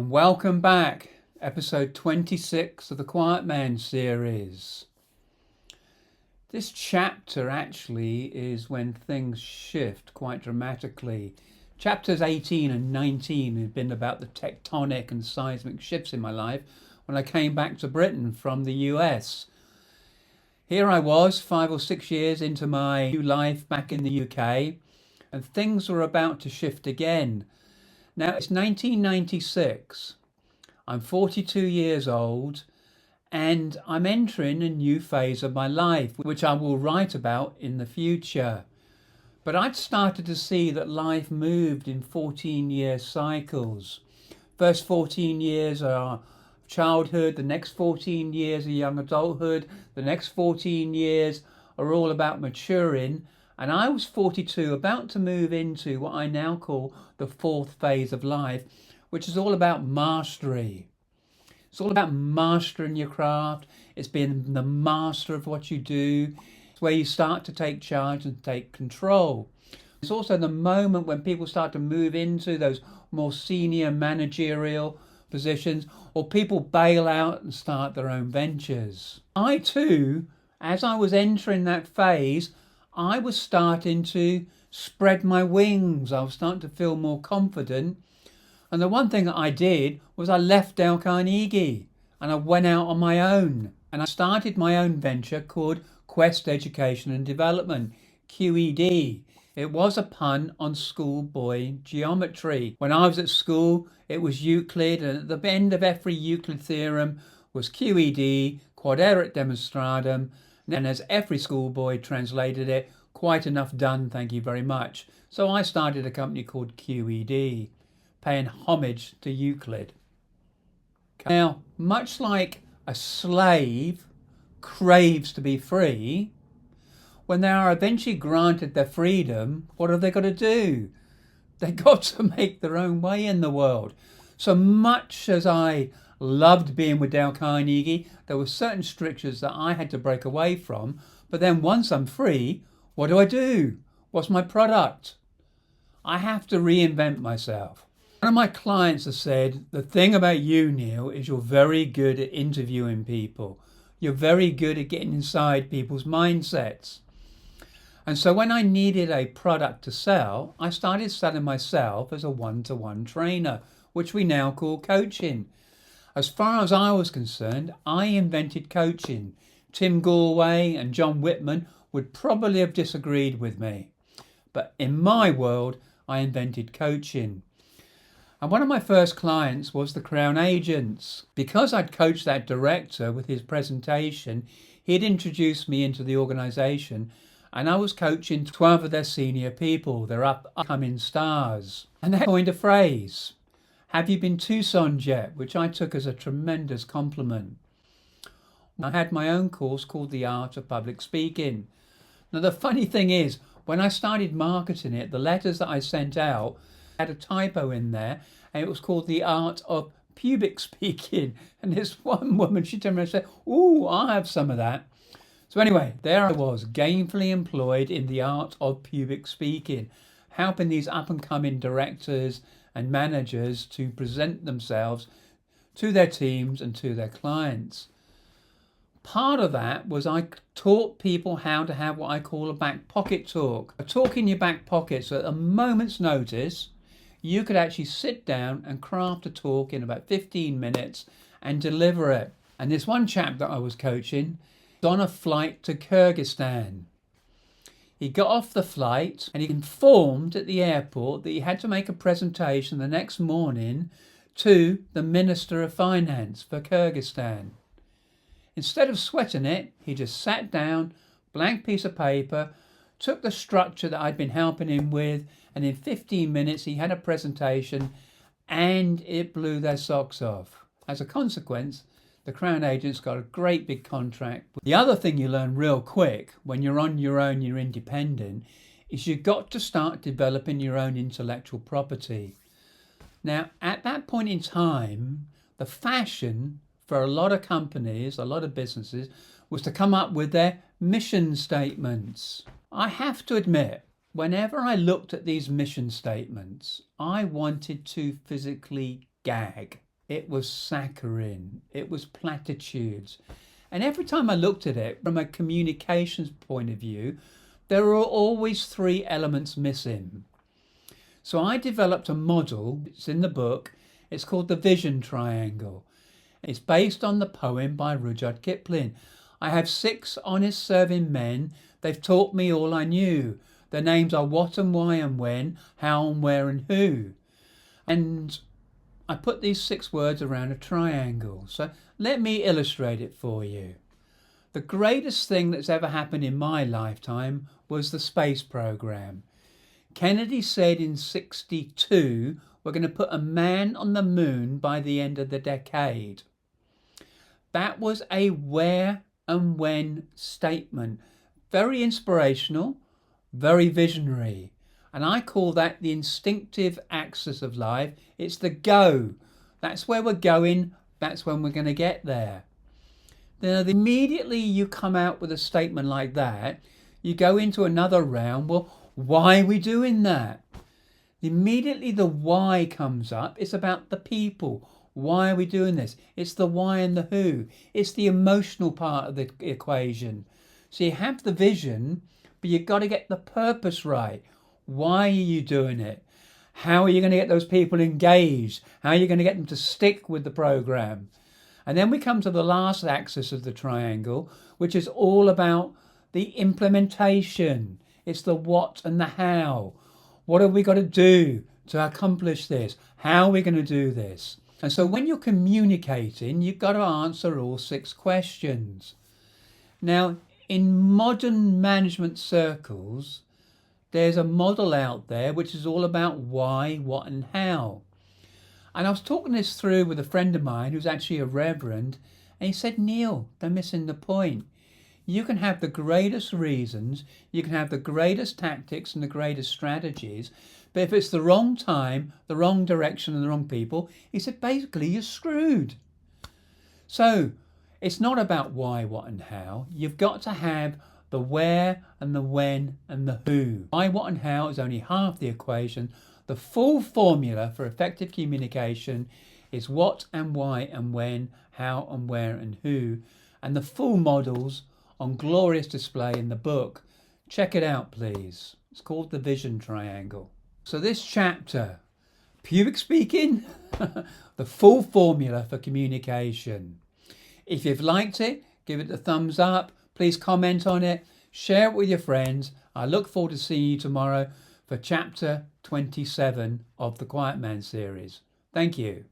And welcome back, episode 26 of the Quiet Man series. This chapter actually is when things shift quite dramatically. Chapters 18 and 19 have been about the tectonic and seismic shifts in my life when I came back to Britain from the US. Here I was 5 or 6 years into my new life back in the UK, and things were about to shift again. Now it's 1996. I'm 42 years old and I'm entering a new phase of my life, which I will write about in the future. But I'd started to see that life moved in 14-year cycles. First 14 years are childhood, the next 14 years are young adulthood, the next 14 years are all about maturing. And I was 42, about to move into what I now call the fourth phase of life, which is all about mastery. It's all about mastering your craft. It's being the master of what you do. It's where you start to take charge and take control. It's also the moment when people start to move into those more senior managerial positions, or people bail out and start their own ventures. I too, as I was entering that phase, I was starting to spread my wings. I was starting to feel more confident. And the one thing that I did was I left Dale Carnegie and I went out on my own. And I started my own venture called Quest Education and Development, QED. It was a pun on schoolboy geometry. When I was at school, it was Euclid, and at the end of every Euclid theorem was QED, Quaderat Demonstratum, and as every schoolboy translated it, quite enough done, thank you very much. So I started a company called QED, paying homage to Euclid. Now, much like a slave craves to be free, when they are eventually granted their freedom, what have they got to do? They've got to make their own way in the world. So much as I loved being with Dale Carnegie, there were certain strictures that I had to break away from. But then once I'm free, what do? What's my product? I have to reinvent myself. One of my clients has said, the thing about you, Neil, is you're very good at interviewing people. You're very good at getting inside people's mindsets. And so when I needed a product to sell, I started selling myself as a one-to-one trainer, which we now call coaching. As far as I was concerned, I invented coaching. Tim Galway and John Whitman would probably have disagreed with me. But in my world, I invented coaching. And one of my first clients was the Crown Agents. Because I'd coached that director with his presentation, he'd introduced me into the organisation, and I was coaching 12 of their senior people, their upcoming stars. And they coined a phrase, "Have you been Tusoned yet?" which I took as a tremendous compliment. I had my own course called The Art of Public Speaking. Now the funny thing is, when I started marketing it, the letters that I sent out had a typo in there, and it was called The Art of Pubic Speaking. And this one woman, she turned around and said, "Ooh, I'll have some of that." So anyway, there I was, gainfully employed in the art of pubic speaking, helping these up-and-coming directors and managers to present themselves to their teams and to their clients. Part of that was I taught people how to have what I call a back pocket talk. A talk in your back pocket, so at a moment's notice, you could actually sit down and craft a talk in about 15 minutes and deliver it. And this one chap that I was coaching was on a flight to Kyrgyzstan. He got off the flight and he informed at the airport that he had to make a presentation the next morning to the Minister of Finance for Kyrgyzstan. Instead of sweating it, he just sat down, blank piece of paper, took the structure that I'd been helping him with, and in 15 minutes he had a presentation and it blew their socks off. As a consequence, the Crown Agents got a great big contract. The other thing you learn real quick when you're on your own, you're independent, is you've got to start developing your own intellectual property. Now, at that point in time, the fashion for a lot of companies, a lot of businesses, was to come up with their mission statements. I have to admit, whenever I looked at these mission statements, I wanted to physically gag. it was saccharine, it was platitudes. And every time I looked at it from a communications point of view, there were always three elements missing. So I developed a model, it's in the book, it's called the Vision Triangle. It's based on the poem by Rudyard Kipling. I have 6 honest serving men, they've taught me all I knew. Their names are what and why and when, how and where and who. And I put these 6 words around a triangle. So let me illustrate it for you. The greatest thing that's ever happened in my lifetime was the space program. Kennedy said in 1962, we're going to put a man on the moon by the end of the decade. That was a where and when statement. Very inspirational, very visionary. And I call that the instinctive axis of life. It's the go. That's where we're going. That's when we're going to get there. Now, immediately you come out with a statement like that, you go into another round. Well, why are we doing that? Immediately the why comes up. It's about the people. Why are we doing this? It's the why and the who. It's the emotional part of the equation. So you have the vision, but you've got to get the purpose right. Why are you doing it? How are you going to get those people engaged? How are you going to get them to stick with the program? And then we come to the last axis of the triangle, which is all about the implementation. It's the what and the how. What have we got to do to accomplish this? How are we going to do this? And so when you're communicating, you've got to answer all 6 questions. Now, in modern management circles, there's a model out there which is all about why, what and how. And I was talking this through with a friend of mine who's actually a reverend, and he said, Neil, they're missing the point. You can have the greatest reasons, you can have the greatest tactics and the greatest strategies, but if it's the wrong time, the wrong direction and the wrong people, he said, basically you're screwed. So it's not about why, what and how. You've got to have the where and the when and the who. Why, what and how is only half the equation. The full formula for effective communication is what and why and when, how and where and who. And the full models on glorious display in the book. Check it out, please. It's called the Vision Triangle. So this chapter, Pubic speaking, the full formula for communication. If you've liked it, give it a thumbs up. Please comment on it. Share it with your friends. I look forward to seeing you tomorrow for chapter 27 of the Quiet Man series. Thank you.